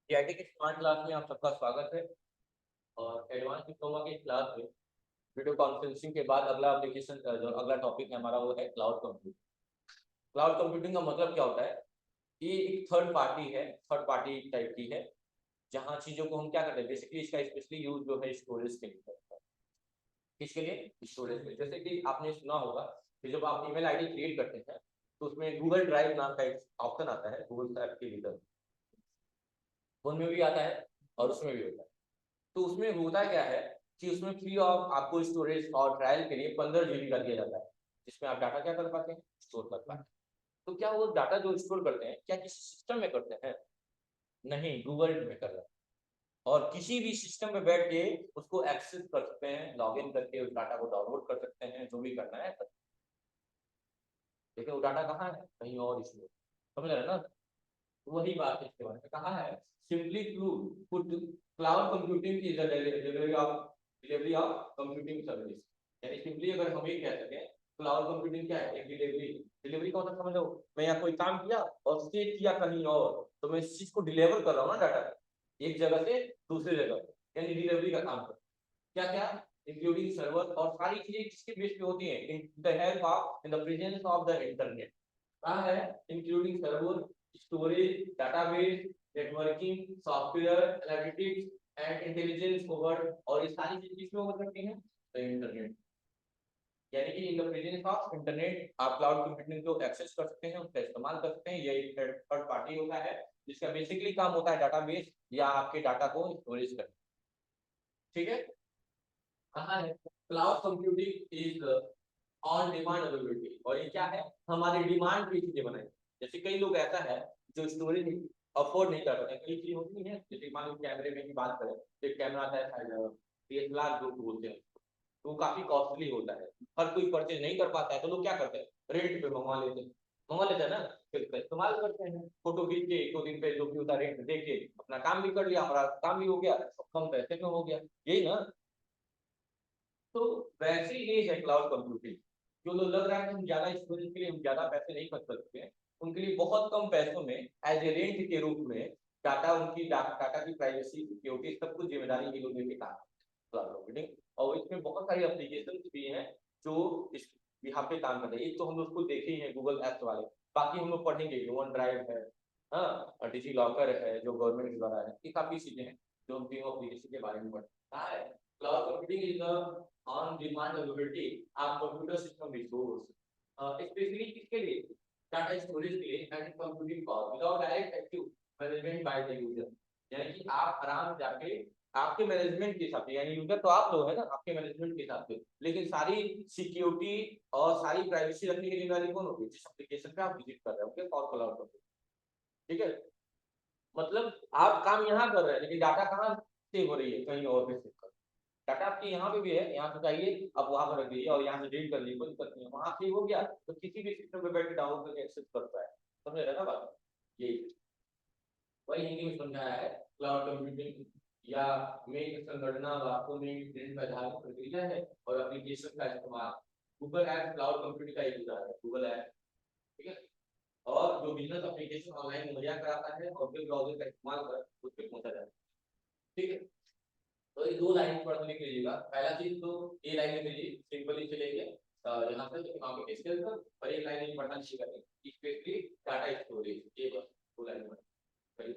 TIT की smart class में आप सबका स्वागत है। और एडवांस डिप्लोमा की क्लास में वीडियो कॉन्फ्रेंसिंग के बाद अगला एप्लीकेशन जो अगला टॉपिक है हमारा वो है क्लाउड कंप्यूटिंग। क्लाउड कंप्यूटिंग का मतलब क्या होता है? ये एक थर्ड पार्टी है, थर्ड पार्टी टाइप की है, जहाँ चीजों को हम क्या करते हैं, बेसिकली इसका स्पेशली यूज जो है स्टोरेज के लिए करते हैं। किसके लिए? स्टोरेज के लिए। जैसे कि आपने सुना होगा कि जब आप ईमेल आईडी क्रिएट करते हैं तो उसमें गूगल ड्राइव नाम का एक ऑप्शन आता है, गूगल ऐप के भीतर फोन में भी आता है और उसमें भी होता है। तो उसमें होता क्या है कि उसमें फ्री ऑफ आपको स्टोरेज और ट्रायल के लिए 15 GB का दिया जाता है, जिसमें आप डाटा क्या कर पाते हैं, स्टोर कर पाते हैं। तो क्या वो डाटा जो स्टोर करते हैं क्या किसी सिस्टम में करते हैं? नहीं, गूगल में कर रहे हैं। और किसी भी सिस्टम में बैठ के उसको एक्सेस कर सकते हैं, लॉग इन करके उस डाटा को डाउनलोड कर सकते हैं, जो भी करना है। लेकिन वो डाटा कहाँ है? कहीं और स्टोर। समझ रहे हैं ना? वही बात है, इसके बारे में कहा है simply to put cloud computing is the delivery of computing service. यानी सिंपली अगर हम ये कह सकें क्लाउड कंप्यूटिंग क्या है, एक डिलीवरी। डिलीवरी का मतलब समझ लो, मैं यहाँ कोई काम किया और सेट किया कहीं और, तो मैं इस चीज को डिलीवर कर रहा हूँ ना, डाटा एक जगह से दूसरी जगह, यानी डिलीवरी का काम कर। क्या क्या? इंक्लूडिंग सर्वर, और सारी चीजें किसके बेस पे होती हैं? In the help of, in the presence of the internet. कहा है including server, storage, database, networking, software, analytics and intelligence over. और ये सारी चीजें किसमें ओवर करती हैं? तो इंटरनेट। यानी कि in the presence of internet आप क्लाउड कंप्यूटिंग को एक्सेस कर सकते हैं, उसका इस्तेमाल कर सकते हैं। ये एक थर्ड पार्टी होता है जिसका बेसिकली काम होता है डाटाबेस या आपके डाटा को स्टोरेज करना। ठीक है। कहा है cloud computing is on demand availability. और ये क्या है? हमारे डिमांड पे चीजें बनाई। जैसे कई लोग ऐसा है जो स्टोरेज अफोर्ड नहीं कर पाते, कई चीजें होती है। जैसे मान लो कैमरे में ही बात करें तो एक कैमरा आता है DSLR जो बोलते हैं, तो वो काफी कॉस्टली होता है। हर कोई परचेज नहीं कर पाता है, तो लोग क्या करते हैं, रेंट पे मंगवा लेते हैं ना, फिर उसका इस्तेमाल करते हैं। फोटो खींच के 1-2 दिन पे जो भी होता है रेंट दे के अपना काम भी कर लिया, हमारा काम भी हो गया, कम पैसे में हो गया। यही ना? तो वैसे ये है क्लाउड कंप्यूटिंग। जो लोग लग रहा है कि हम ज्यादा स्टोरेज के लिए हम ज्यादा पैसे नहीं खर्च सकते हैं, उनके लिए बहुत कम पैसों में एज ए रेंट के रूप में डाटा, उनकी डाटा की प्राइवेसी, सिक्योरिटी, सब कुछ जिम्मेदारी ये लोग लेके काम क्लाउड कंप्यूटिंग। और इसमें बहुत सारी एप्लीकेशन भी हैं जो इस यहाँ पे काम कर रहे हैं। एक तो हम लोग खुद देखे ही हैं गूगल एप्स वाले, बाकी हम लोग पढ़ेंगे वन ड्राइव है, हाँ, डिजी लॉकर है जो गवर्नमेंट द्वारा है। ये काफी चीजें हैं जो हम तीनों एप्लीकेशन के बारे में पढ़ते हैं। Cloud computing is on demand availability आप कंप्यूटर सिस्टम रिसोर्स, स्पेशली किसके लिए? डाटा स्टोरेज के लिए and computing power without direct active management by the user. यानी कि आप आराम से जाके आपके मैनेजमेंट के हिसाब से, यानी यूजर तो आप लोग है ना, आपके मैनेजमेंट के हिसाब से, लेकिन सारी सिक्योरिटी और सारी प्राइवेसी रखने की जिम्मेदारी कौन होगी? जिस एप्लीकेशन पे आप विजिट कर रहे होंगे और क्लाउड कंप्यूटिंग। ठीक है। मतलब आप काम यहाँ कर रहे हैं लेकिन डाटा कहाँ सेव हो रही है? कहीं और पे सेव कर। डाटा आपके यहाँ पे भी है, यहाँ से चाहिए आप वहां पर रख दीजिए और यहाँ से डिलीट कर लीजिए, कोई दिक्कत नहीं है। वहां सेव हो गया तो किसी भी सिस्टम पे बैठ के डाउनलोड करके एक्सेस कर पाए। समझ रहे ना बात? यही वही हिंदी में समझाया है। क्लाउड कंप्यूटिंग या में संगठना वास्तव में इंटरनेट पर आधारित प्रक्रिया है और एप्लीकेशन का इस्तेमाल गूगल ऐप क्लाउड कंप्यूटिंग का यूज है, गूगल ऐप। ठीक है। और जो बिजनेस एप्लीकेशन ऑनलाइन मुहैया कराता है और वेब ब्राउजर का इस्तेमाल कर उस पर पहुंचा जाता है। ठीक है। तो ये दो लाइन पढ़ लिख लीजिएगा। पहला चीज तो ये लाइन लिख लीजिए, सिंपली चलेंगे यहाँ से कंप्यूटर स्किल पर, और एक लाइन पढ़ना सीखा है स्पेशली डाटा स्टोरेज। ये बस दो लाइन पढ़।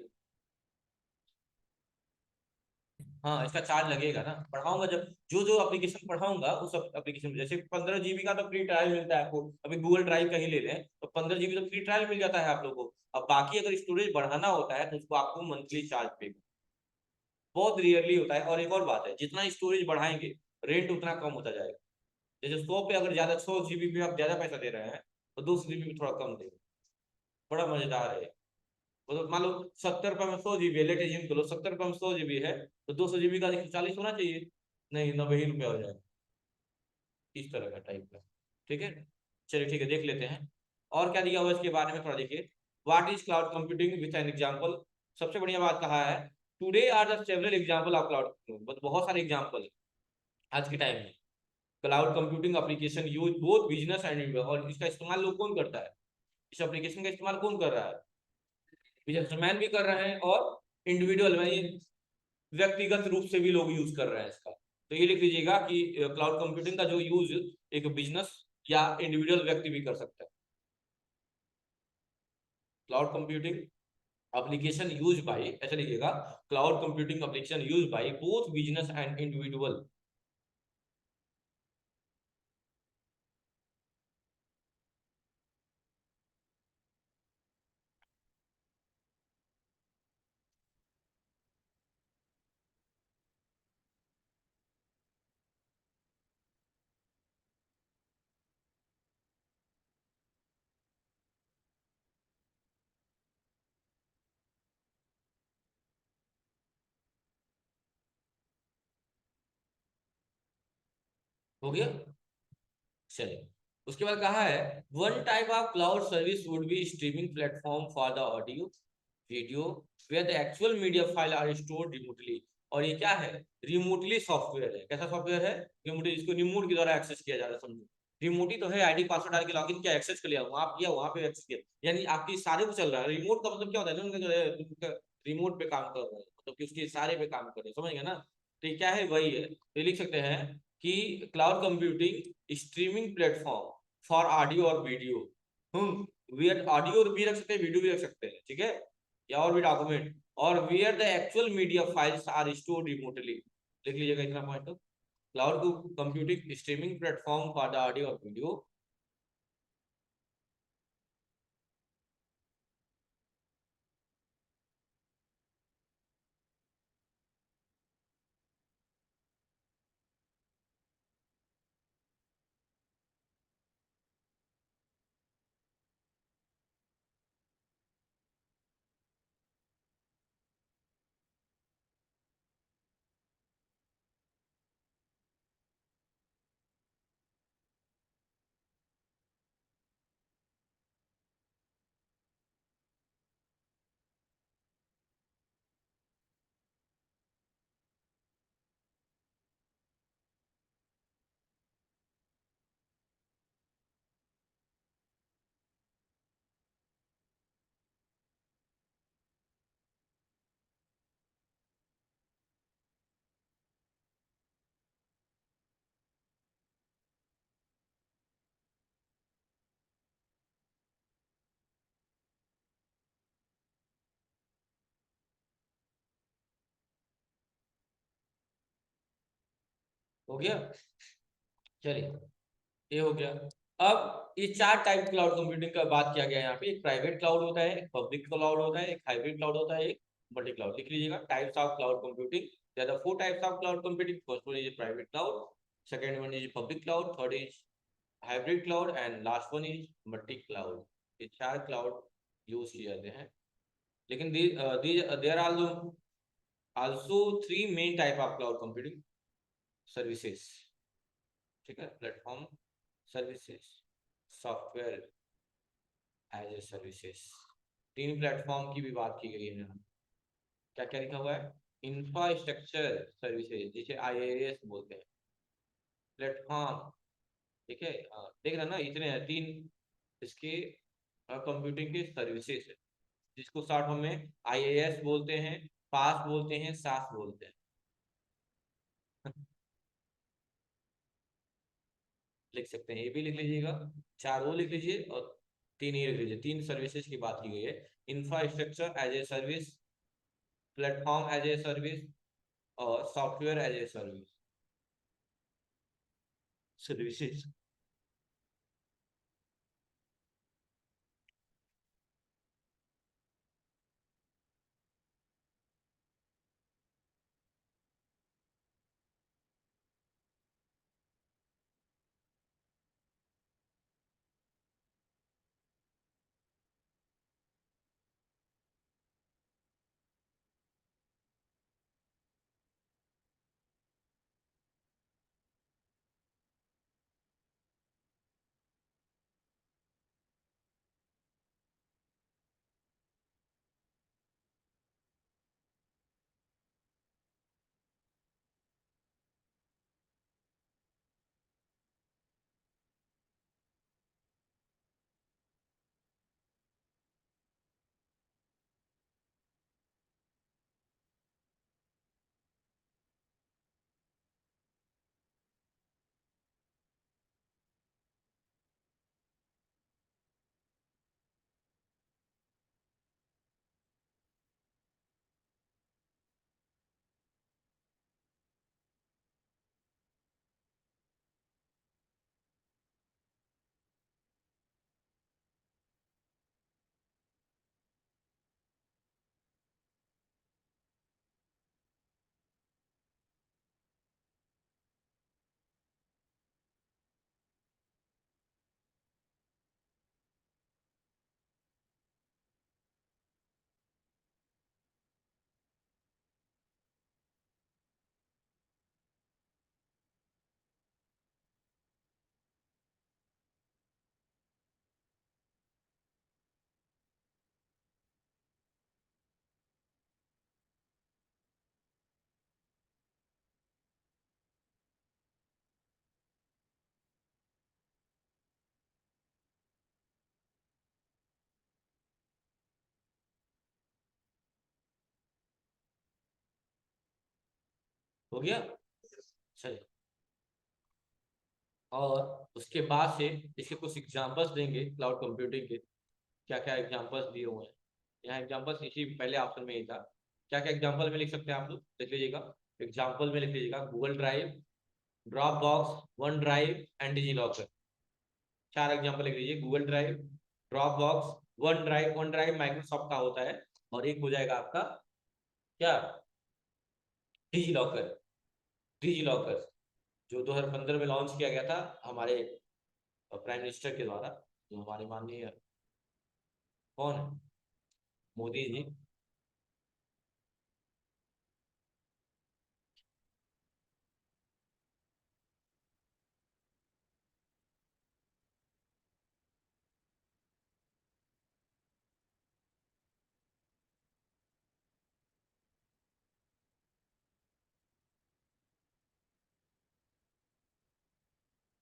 हाँ, इसका चार्ज लगेगा ना, पढ़ाऊंगा जब जो जो एप्लीकेशन पढ़ाऊंगा उस एप्लीकेशन, जैसे 15 GB का तो फ्री ट्रायल मिलता है आपको। अभी गूगल ड्राइव का ही ले लें तो 15 GB तो फ्री ट्रायल मिल जाता है आप लोगों को। अब बाकी अगर स्टोरेज बढ़ाना होता है तो उसको आपको मंथली चार्ज पे, बहुत रियरली होता है। और एक और बात है, जितना स्टोरेज बढ़ाएंगे रेंट उतना कम होता जाएगा। जैसे 100 पे अगर ज्यादा 100 GB पे आप ज्यादा पैसा दे रहे हैं तो 200 GB में थोड़ा कम देंगे। बड़ा मजेदार है। मतलब मान लो 70 रुपए में 100 GB है, लेट एज्यूम करो 70 रुपए में 100 GB है, तो 200 GB का देखिए 40 होना चाहिए। नहीं, 90 ही रुपया हो जाएगा। इस तरह का टाइप का। ठीक है। चलिए ठीक है, देख लेते हैं और क्या दिया हुआ है इसके बारे में, थोड़ा देखिए। What is cloud computing with an example. सबसे बढ़िया बात कहा है, today are the several example of cloud. बहुत सारे एग्जांपल आज के टाइम में cloud computing application use both business and, और इसका इस्तेमाल लोग कौन करता है? इस एप्लीकेशन का इस्तेमाल कौन कर रहा है? बिजनेसमैन भी कर रहे हैं और इंडिविजुअल में व्यक्तिगत रूप से भी लोग यूज कर रहे हैं इसका। तो ये लिख लीजिएगा कि क्लाउड कंप्यूटिंग का जो यूज एक बिजनेस या इंडिविजुअल व्यक्ति भी कर सकता है। Cloud computing application use by, ऐसा लिखिएगा, cloud computing application use by both business and individual. हो गया, चलिए। उसके बाद कहा है one type of cloud service would be streaming platform for the audio video where the actual media file are stored remotely. और ये क्या है, रिमोटली सॉफ्टवेयर है। कैसा सॉफ्टवेयर है, रिमोटली, जिसको रिमोट के द्वारा एक्सेस किया जा रहा है, समझो। रिमोट ही तो है, आईडी पासवर्ड डाल के लॉगिन किया, एक्सेस कर लिया, वहां किया, वहां पे एक्सेस किया, यानी आपकी सारे को चल रहा है। रिमोट का मतलब क्या होता है ना, उनका जो है रिमोट पे काम कर रहे हैं, मतलब कि उसके सारे पे काम कर रहे हैं, समझ गए ना। तो ये क्या है, वही है। तो लिख सकते हैं कि cloud computing streaming platform for audio और वीडियो। वी ऑडियो भी रख सकते हैं, वीडियो भी रख सकते हैं, ठीक है, या और भी डॉक्यूमेंट, और where the actual media files are stored remotely. लिख लीजिएगा इतना point. Cloud computing streaming platform for the audio और वीडियो। हो गया, चलिए, ये हो गया। अब ये चार टाइप क्लाउड कंप्यूटिंग का बात किया गया है यहाँ पे। एक प्राइवेट क्लाउड होता है, एक पब्लिक क्लाउड होता है, एक हाइब्रिड क्लाउड होता है, एक मल्टी क्लाउड। लिख लीजिएगा types of cloud computing. There are four types of cloud computing. First one is private cloud, second one is public cloud, third is hybrid cloud and last one is multi cloud. ये चार cloud use किए जाते हैं। लेकिन there are also three main type of cloud computing services, ठीक है, platform services, software as a services. तीन platform की भी बात की गई है। क्या क्या लिखा हुआ है, इंफ्रास्ट्रक्चर सर्विसेज, जिसे आईएएस बोलते हैं, प्लेटफॉर्म, ठीक है, देख रहे हैं ना, इतने हैं तीन इसके कंप्यूटिंग के सर्विसेज है, जिसको शॉर्ट फॉर्म में आईएएस बोलते हैं, पास बोलते हैं, सास बोलते हैं। लिख सकते हैं, ये भी लिख लीजिएगा, चार वो लिख लीजिए और तीन ये लिख लीजिए। तीन सर्विसेज की बात की गई है, infrastructure as a service, platform as a service, और software as a service services. हो गया। चलिए, और उसके बाद से इसके कुछ एग्जांपल्स देंगे क्लाउड कंप्यूटिंग के, क्या क्या एग्जांपल्स दिए हुए हैं। यहाँ एग्जांपल्स इसी पहले ऑप्शन में ही था। क्या क्या एग्जांपल में लिख सकते हैं आप लोग, लिख लीजिएगा। एग्जांपल में लिख लीजिएगा Google Drive, Dropbox, OneDrive and DigiLocker. चार एग्जांपल लिख लीजिए, Google Drive, Dropbox, OneDrive Microsoft का होता है, और एक हो जाएगा आपका क्या, डिजी लॉकर। डिजी लॉकर जो 2015 में लॉन्च किया गया था हमारे प्राइम मिनिस्टर के द्वारा, जो हमारे माननीय कौन है, मोदी जी।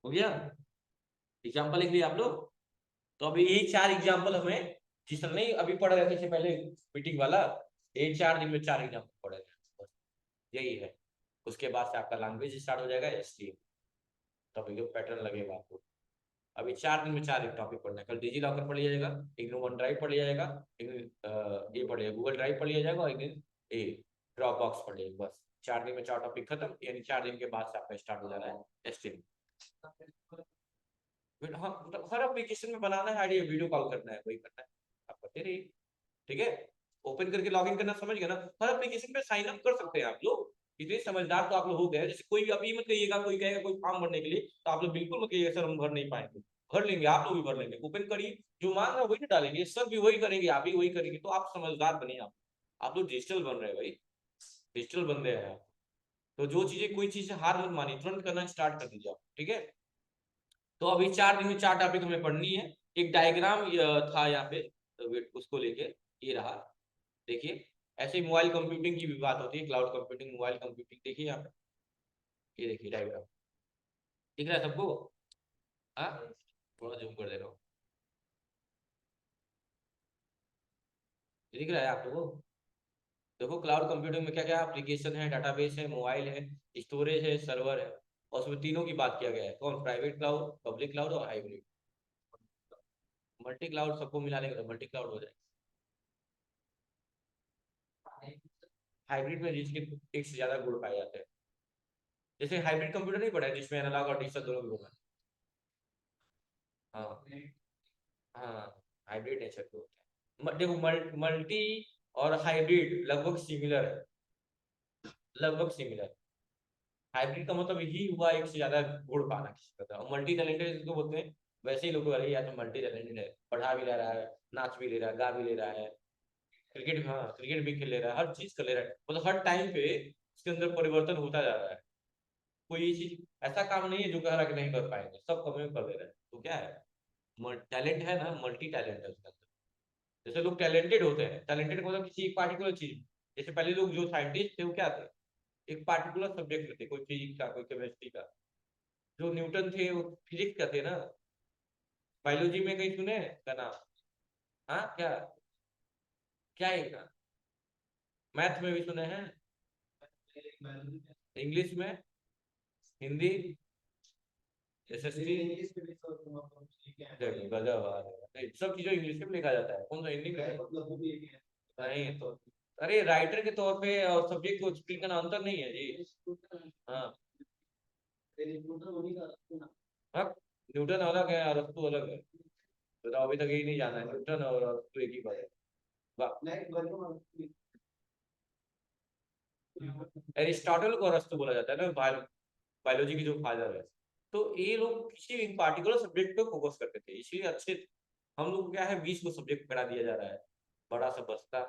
हो गया, एग्जाम्पल लिख लिया आप लोग। तो अभी यही चार एग्जाम्पल हमें, जिस तरह नहीं अभी पढ़ रहे थे इससे पहले मीटिंग वाला, ये 4 दिन में 4 एग्जाम्पल पढ़े थे, बस यही है। उसके बाद से आपका लैंग्वेज स्टार्ट हो जाएगा, एचटीएमएल टॉपिक पैटर्न लगेगा आपको। अभी 4 दिन में 4 एक टॉपिक पढ़ना है। कल डिजी लॉकर पढ़ लिया जाएगा, एक दिन वन ड्राइव पढ़ लिया जाएगा, एक दिन ये पढ़ लिया गूगल ड्राइव पढ़ लिया जाएगा, और एक दिन ए ड्रॉप बॉक्स पढ़ लिया, बस 4 दिन में 4 टॉपिक खत्म। यानी 4 दिन के बाद से आपका स्टार्ट हो जा रहा है एचटीएमएल। हाँ, मतलब हर एप्लीकेशन में बनाना है आइडिया, वीडियो कॉल करना है, वही करना है, आप करते रहिए। ठीक है, ओपन करके लॉगिन करना समझ गए ना। हर एप्लीकेशन पे साइन अप कर सकते हैं आप लोग, इतने समझदार तो आप लोग हो गए। जैसे कोई अभी मत कहिएगा, कोई कहेगा कोई फॉर्म भरने के लिए, तो आप लोग बिल्कुल मत कहिएगा सर हम भर नहीं पाएंगे। भर लेंगे, आप लोग भी भर लेंगे। ओपन करिए, जो मांग रहा है वही डालेंगे, सर भी वही करेंगे, आप भी वही करेंगे, तो आप समझदार बनिए। आप लोग डिजिटल बन रहे हैं भाई, डिजिटल बन रहे हैं आप। तो जो चीजें, कोई चीज हार मत मानिए, तुरंत करना स्टार्ट कर दीजिए आप। ठीक है, तो अभी 4 दिन में 4 टॉपिक हमें पढ़नी है। एक डायग्राम था यहाँ पे, तो उसको लेके ये रहा, देखिए। ऐसे मोबाइल कंप्यूटिंग की भी बात होती है, क्लाउड कंप्यूटिंग, मोबाइल कंप्यूटिंग। देखिए यहाँ पे, ये देखिए डायग्राम, दिख रहा है सबको? हाँ, थोड़ा जूम कर दे रहा हूँ, दिख रहा है आप लोगों को? देखो क्लाउड कंप्यूटिंग में क्या क्या एप्लीकेशन है, डाटाबेस है, मोबाइल है, स्टोरेज है, सर्वर है, और उसमें तीनों की बात किया गया है। कौन? प्राइवेट क्लाउड, पब्लिक क्लाउड और हाइब्रिड। मल्टी क्लाउड सबको मिला लेंगे तो मल्टी क्लाउड हो जाएगा। हाइब्रिड में जिसके एक से ज्यादा गुण पाए जाते हैं। जैसे हाइब्रिड कंप्यूटर नहीं पढ़ा है, जिसमें एनालॉग और डिजिटल दोनों भी होगा। हाँ, हाँ, हाइब्रिड नेचर के होते हैं। देखो मल्टी और हाइब्रिड लगभग सिमिलर है, लगभग सिमिलर। हाइब्रिड का मतलब यही हुआ एक से ज्यादा गुण पाना किसी का था। मल्टी टैलेंटेड जिसको बोलते हैं, वैसे ही लोग अरे यार तो मल्टी टैलेंटेड है, पढ़ा भी ले रहा है, नाच भी ले रहा है, गा भी ले रहा है, क्रिकेट, हाँ क्रिकेट भी खेल ले रहा है, हर चीज कर ले रहा है, मतलब हर टाइम पे उसके अंदर परिवर्तन होता जा रहा है। कोई चीज ऐसा काम नहीं है जो कह रहा कि नहीं कर पाएंगे, सब काम में कर ले रहे हैं। तो क्या है, टैलेंट है ना, मल्टी टैलेंट है उसके अंदर। जैसे लोग टैलेंटेड होते हैं, टैलेंटेड मतलब किसी एक पार्टिकुलर चीज। जैसे पहले लोग जो साइंटिस्ट थे वो क्या थे, एक पार्टिकुलर सब्जेक्ट में थे, कोई फिजिक्स का, कोई केमिस्ट्री का। जो न्यूटन थे वो फिजिक्स का थे ना। बायोलॉजी में कहीं सुने हैं का नाम? हाँ क्या, क्या है का? मैथ में भी सुने हैं, इंग्लिश में, हिंदी, एसएसटी, गजब सब चीजों इंग्लिश में लिखा जाता है, कौन सा हिंदी में? नहीं तो, अरे राइटर के तौर पे और सब्जेक्ट को एक्सप्लेन करना अंतर नहीं है जी। हाँ, हाँ, न्यूटन अलग है, अरस्तु अलग है। बताओ, अभी तक यही नहीं जाना है, न्यूटन और अरस्तु एक ही बात है। एरिस्टोटल को अरस्तु बोला जाता है ना, बायोलॉजी की जो फादर है। तो ये लोग किसी एक पार्टिकुलर सब्जेक्ट पे फोकस करते थे, इसलिए अच्छे। हम लोग क्या है, 20 को सब्जेक्ट पढ़ा दिया जा रहा है, बड़ा सा बस्ता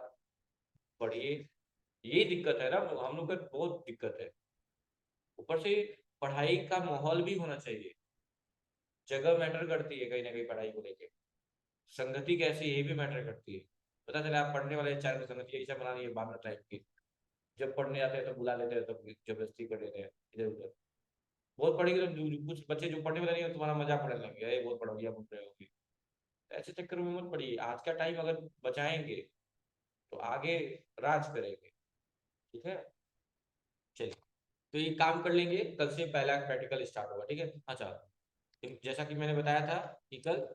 पढ़िए। ये दिक्कत है ना, हम लोग का बहुत दिक्कत है। ऊपर से पढ़ाई का माहौल भी होना चाहिए, जगह मैटर करती है कहीं ना कहीं पढ़ाई को लेके। संगति कैसी, ये भी मैटर करती है। पता चला आप पढ़ने वाले 4 को संगति ऐसा बना रही है, बारह टाइप की। जब पढ़ने आते हैं तो बुला लेते हैं, तो जबरदस्ती कर देते हैं इधर उधर। बहुत पढ़ेंगे तो कुछ बच्चे जो पढ़ने वाले नहीं हो, तुम्हारा मजाक पढ़ने लगे, अरे बहुत पढ़ लिया, बोल रहे होगी। ऐसे चक्कर में मत पढ़िए, आज का टाइम अगर बचाएंगे तो आगे राज करेंगे। ठीक है, चलिए। तो ये काम कर लेंगे, कल से पहला प्रैक्टिकल स्टार्ट होगा, ठीक है। अच्छा, जैसा कि मैंने बताया था कि कल